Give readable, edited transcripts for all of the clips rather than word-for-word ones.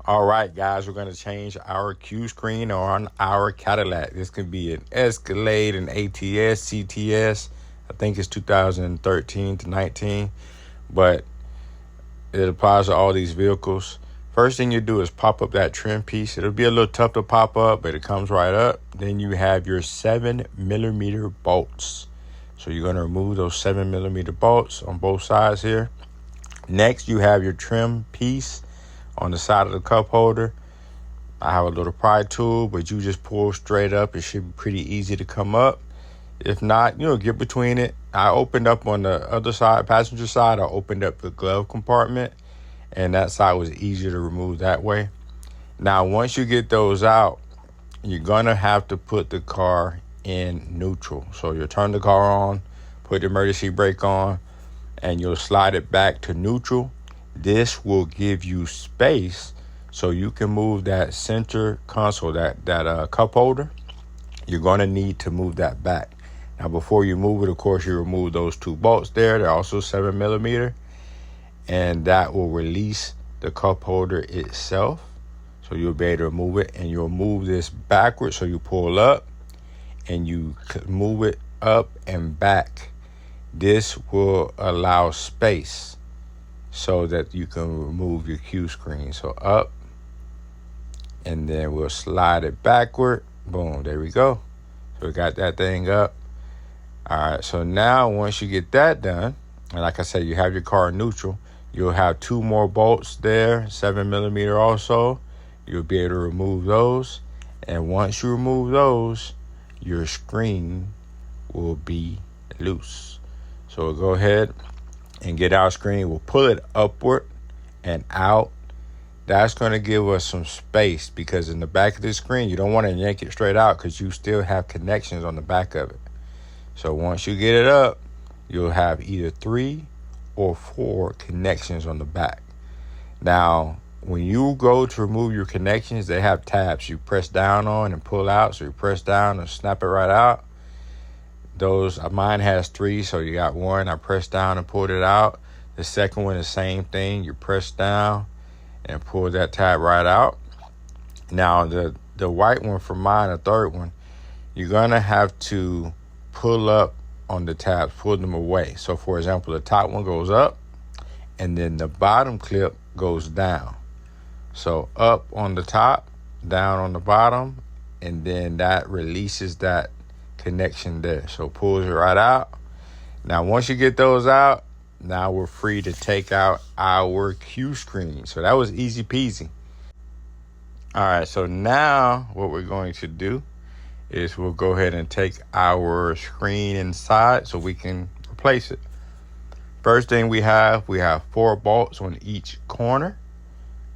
All right, guys, we're going to change our Cue screen on our Cadillac. This can be an Escalade, an ATS, CTS. I think it's 2013 to 19, but it applies to all these vehicles. First thing you do is pop up that trim piece. It'll be a little tough to pop up, but it comes right up. Then you have your 7mm bolts. So you're going to remove those 7mm bolts on both sides here. Next, you have your trim piece on the side of the cup holder. I have a little pry tool, but you just pull straight up. It should be pretty easy to come up. If not, get between it. I opened up on the other side, passenger side. I opened up the glove compartment, and that side was easier to remove that way. Now, once you get those out, you're gonna have to put the car in neutral. So you'll turn the car on, put the emergency brake on, and you'll slide it back to neutral. This will give you space so you can move that center console, that cup holder. You're going to need to move that back. Now, before you move it, of course, you remove those two bolts there. They're also 7mm, and that will release the cup holder itself. So you'll be able to remove it, and you'll move this backwards. So you pull up and you move it up and back. This will allow space so that you can remove your Cue screen. So up, and then we'll slide it backward. Boom, there we go. So we got that thing up. All right, so now once you get that done, and like I said, you have your car neutral, you'll have two more bolts there, 7mm also. You'll be able to remove those. And once you remove those, your screen will be loose. So we'll go ahead and get our screen. We'll pull it upward and out. That's going to give us some space, because in the back of the screen, you don't want to yank it straight out because you still have connections on the back of it. So once you get it up, you'll have either 3 or 4 connections on the back. Now, when you go to remove your connections, they have tabs you press down on and pull out. So you press down and snap it right out. Mine has 3, so you got 1. I pressed down and pulled it out. The second one, the same thing. You press down and pull that tab right out. Now, the white one for mine, the third one, you're gonna have to pull up on the tabs, pull them away. So, for example, the top one goes up, and then the bottom clip goes down. So up on the top, down on the bottom, and then that releases that connection there. So pulls it right out. Now, once you get those out, now we're free to take out our Cue screen. So that was easy peasy. All right, so now what we're going to do is we'll go ahead and take our screen inside so we can replace it. First thing we have 4 bolts on each corner.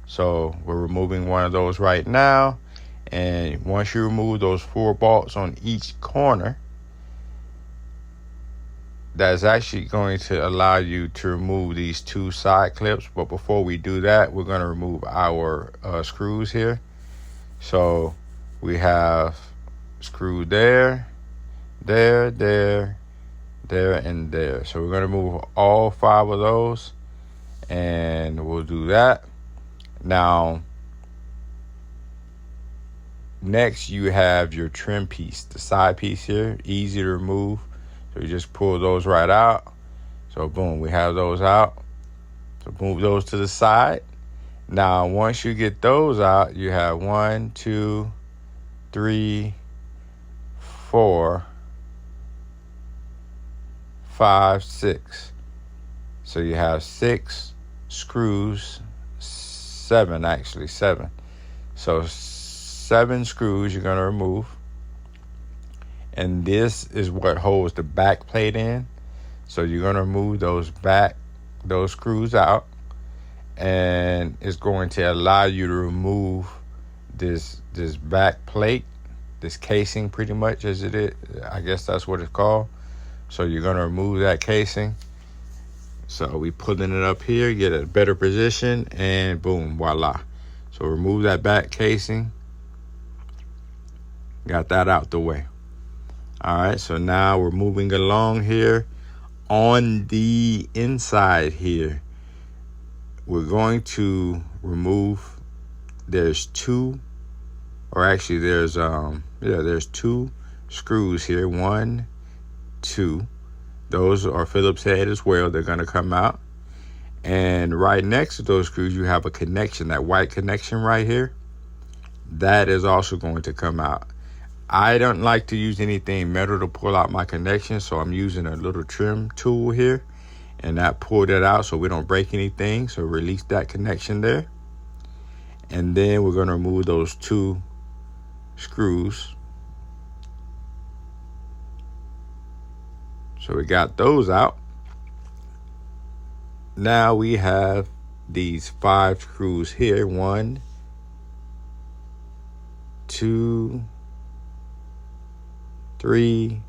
So we're removing one of those right now. And once you remove those 4 bolts on each corner, that's actually going to allow you to remove these 2 side clips. But before we do that, we're going to remove our screws here. So we have screw there, and there. So we're going to remove all 5 of those, and we'll do that. Now, next you have your trim piece, the side piece here, easy to remove. So you just pull those right out. So boom, we have those out. So move those to the side. Now, once you get those out, you have 1, 2, 3, 4, 5, 6. So you have 6 screws, 7 actually, 7. So 7 screws you're going to remove. And this is what holds the back plate in. So you're going to remove those screws out. And it's going to allow you to remove this back plate, this casing pretty much as it is. I guess that's what it's called. So you're going to remove that casing. So we pulling it up here, get a better position, and boom, voila. So remove that back casing. Got that out the way. All right, so now we're moving along here. On the inside here, we're going to remove there's two, or actually there's two screws here. 1, 2. Those are Phillips head as well. They're going to come out. And right next to those screws, you have a connection, that white connection right here. That is also going to come out. I don't like to use anything metal to pull out my connection, so I'm using a little trim tool here, and that pulled it out so we don't break anything. So release that connection there. And then we're going to remove those 2 screws. So we got those out. Now we have these 5 screws here. 1, 2, 3,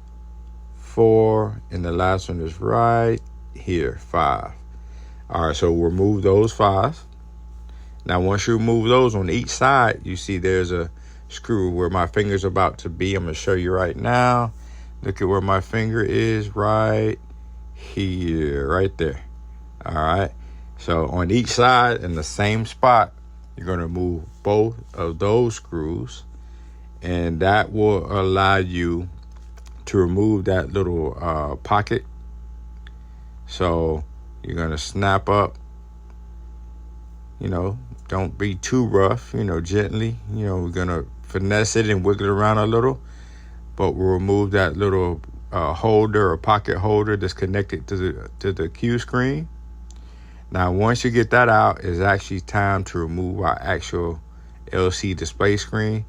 4, and the last one is right here, 5. All right, so we'll remove those 5. Now, once you remove those on each side, you see there's a screw where my finger's about to be. I'm going to show you right now. Look at where my finger is, right here, right there. All right. So on each side in the same spot, you're going to remove both of those screws, and that will allow you to remove that little pocket. So you're going to snap up, don't be too rough, gently. We're going to finesse it and wiggle it around a little, but we'll remove that little holder or pocket holder that's connected to the cue screen. Now, once you get that out, it's actually time to remove our actual LCD display screen.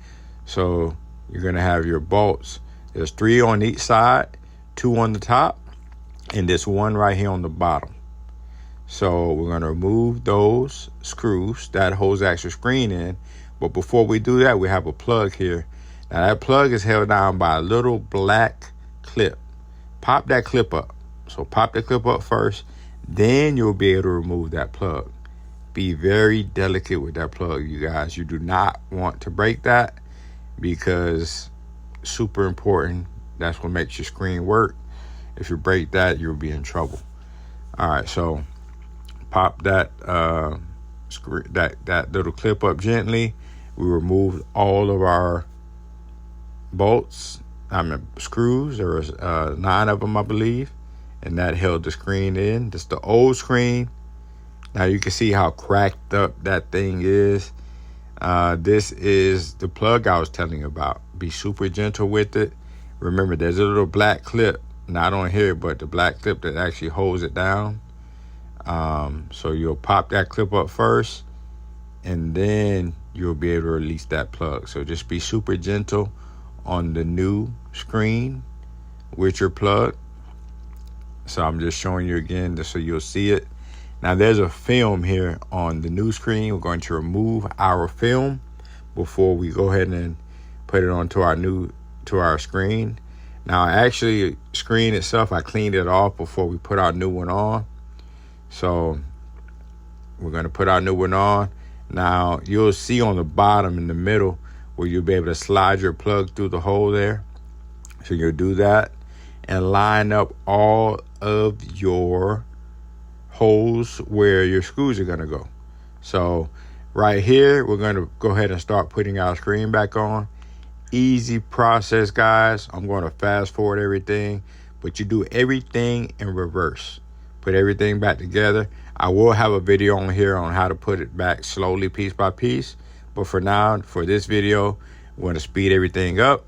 So you're going to have your bolts. There's 3 on each side, 2 on the top, and this 1 right here on the bottom. So we're going to remove those screws that holds the actual screen in. But before we do that, we have a plug here. Now that plug is held down by a little black clip. Pop that clip up. So pop the clip up first, then you'll be able to remove that plug. Be very delicate with that plug, you guys. You do not want to break that, because super important. That's what makes your screen work. If you break that, you'll be in trouble. All right, so pop that that little clip up gently. We removed all of our bolts, screws. There was 9 of them, I believe, and that held the screen in. This is the old screen. Now you can see how cracked up that thing is. This is the plug I was telling you about. Be super gentle with it. Remember, there's a little black clip, not on here, but the black clip that actually holds it down. So you'll pop that clip up first, and then you'll be able to release that plug. So just be super gentle on the new screen with your plug. So I'm just showing you again just so you'll see it. Now there's a film here on the new screen. We're going to remove our film before we go ahead and put it onto our screen. Now actually, screen itself, I cleaned it off before we put our new one on. So we're going to put our new one on. Now you'll see on the bottom in the middle where you'll be able to slide your plug through the hole there. So you'll do that and line up all of your holes where your screws are going to go. So right here, we're going to go ahead and start putting our screen back on. Easy process, guys. I'm going to fast forward everything, but you do everything in reverse. Put everything back together. I will have a video on here on how to put it back slowly, piece by piece. But for now, for this video, we're going to speed everything up.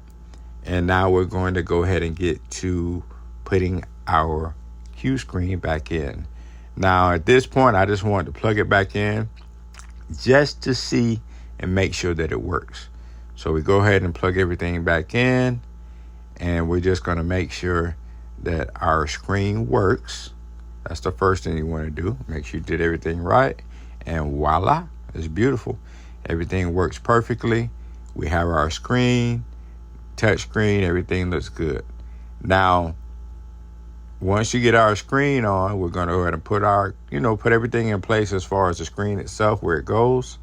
And now we're going to go ahead and get to putting our cue screen back in. Now, at this point, I just wanted to plug it back in just to see and make sure that it works. So we go ahead and plug everything back in, and we're just going to make sure that our screen works. That's the first thing you want to do. Make sure you did everything right, and voila, it's beautiful. Everything works perfectly. We have our screen, touch screen, everything looks good. Now, once you get our screen on, we're going to go ahead and put put everything in place as far as the screen itself, where it goes.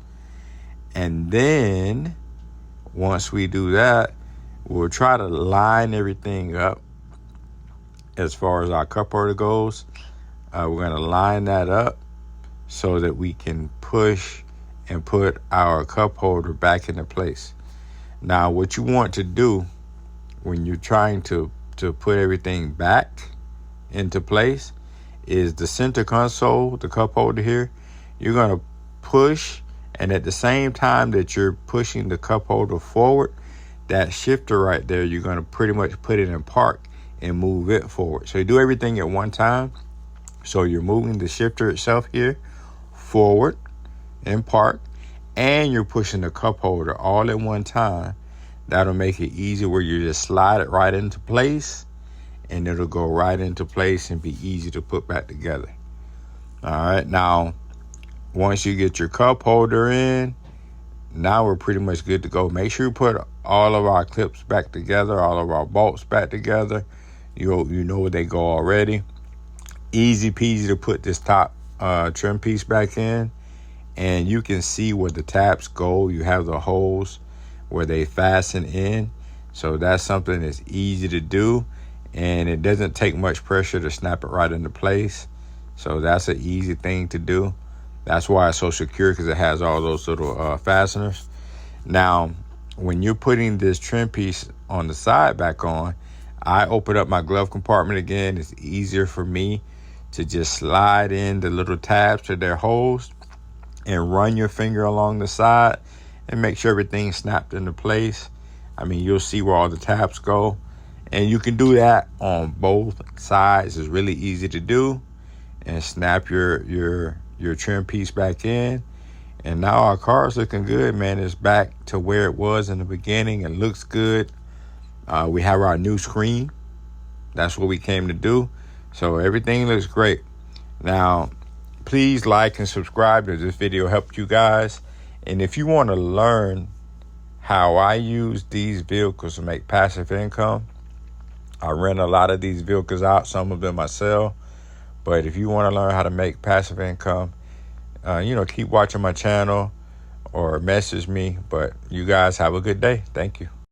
And then once we do that, we'll try to line everything up as far as our cup holder goes. We're going to line that up so that we can push and put our cup holder back into place. Now, what you want to do when you're trying to put everything back into place is the center console, the cup holder here. You're going to push, and at the same time that you're pushing the cup holder forward, that shifter right there, you're going to pretty much put it in park and move it forward. So you do everything at one time. So you're moving the shifter itself here forward in park, and you're pushing the cup holder all at one time. That'll make it easy where you just slide it right into place, and it'll go right into place and be easy to put back together. All right, now once you get your cup holder in, now we're pretty much good to go. Make sure you put all of our clips back together, all of our bolts back together. You know where they go already. Easy peasy to put this top trim piece back in, and you can see where the tabs go. You have the holes where they fasten in, so that's something that's easy to do, and it doesn't take much pressure to snap it right into place. So that's an easy thing to do. That's why it's so secure, because it has all those little fasteners. Now, when you're putting this trim piece on the side back on, I open up my glove compartment again. It's easier for me to just slide in the little tabs to their holes and run your finger along the side and make sure everything's snapped into place. I mean, you'll see where all the tabs go. And you can do that on both sides. It's really easy to do. And snap your trim piece back in. And now our car's looking good, man. It's back to where it was in the beginning. It looks good. We have our new screen. That's what we came to do. So everything looks great. Now, please like and subscribe if this video helped you guys. And if you want to learn how I use these vehicles to make passive income, I rent a lot of these vehicles out. Some of them I sell. But if you want to learn how to make passive income, keep watching my channel or message me. But you guys have a good day. Thank you.